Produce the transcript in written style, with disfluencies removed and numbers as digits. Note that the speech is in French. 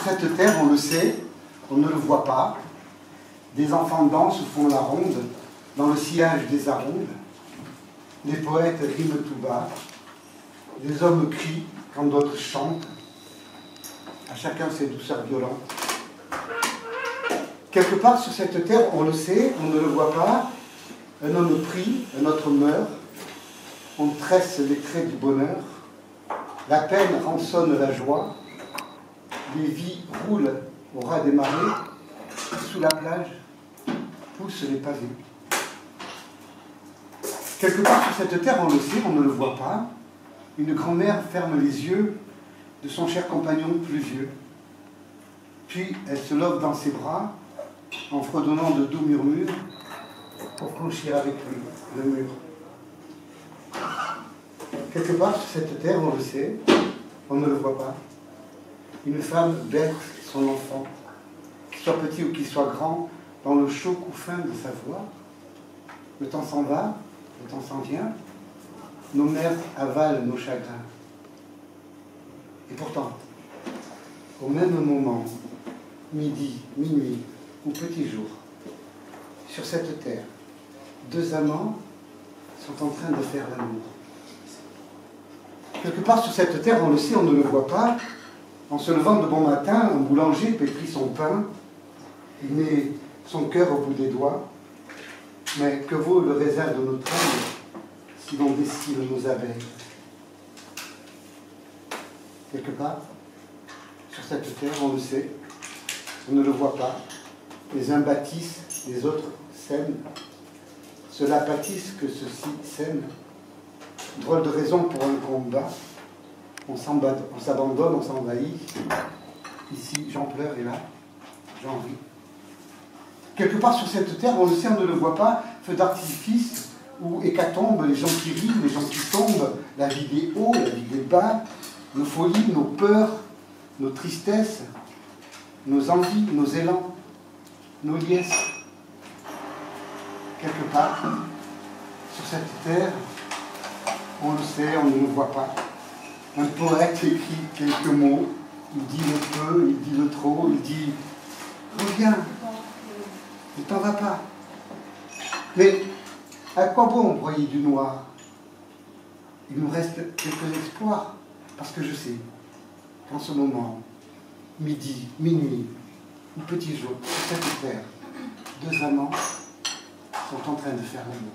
sur cette terre, on le sait, on ne le voit pas. Des enfants dansent ou font la ronde dans le sillage des arondes. Des poètes riment tout bas. Des hommes crient quand d'autres chantent. À chacun ses douceurs violentes. Quelque part sur cette terre, on le sait, on ne le voit pas. Un homme prie, un autre meurt. On tresse les traits du bonheur. La peine rançonne la joie. Les vies roulent au ras des marées. Sous la plage, poussent les pavés. Quelque part sur cette terre, on le sait, on ne le voit pas. Une grand-mère ferme les yeux de son cher compagnon plus vieux. Puis elle se love dans ses bras, en fredonnant de doux murmures, pour franchir avec lui le mur. Quelque part sur cette terre, on le sait, on ne le voit pas. Une femme berce son enfant, qu'il soit petit ou qu'il soit grand, dans le chaud couffin de sa voix. Le temps s'en va, le temps s'en vient, nos mères avalent nos chagrins. Et pourtant, au même moment, midi, minuit ou petit jour, sur cette terre, deux amants sont en train de faire l'amour. Quelque part sur cette terre, on le sait, on ne le voit pas. En se levant de bon matin, un boulanger pétrit son pain. Il met son cœur au bout des doigts. Mais que vaut le raisin de notre âme si l'on dessine nos abeilles? Quelque part, sur cette terre, on le sait, on ne le voit pas. Les uns bâtissent, les autres sèment. Cela pâtisse que ceux-ci sèment. Drôle de raison pour un combat. On s'abandonne, on s'envahit. Ici, j'en pleure et là, j'en ris. Quelque part sur cette terre, on le sait, on ne le voit pas, feu d'artifice ou hécatombe, les gens qui rient, les gens qui tombent, la vie des hauts, la vie des bas, nos folies, nos peurs, nos tristesses, nos envies, nos élans, nos liesses. Quelque part, sur cette terre, on le sait, on ne le voit pas. Un poète écrit quelques mots, il dit le peu, il dit le trop, il dit « Reviens, ne t'en va pas ». Mais à quoi bon broyer du noir? Il nous reste quelques espoirs, parce que je sais qu'en ce moment, midi, minuit ou petit jour, sur cette terre, deux amants sont en train de faire l'amour.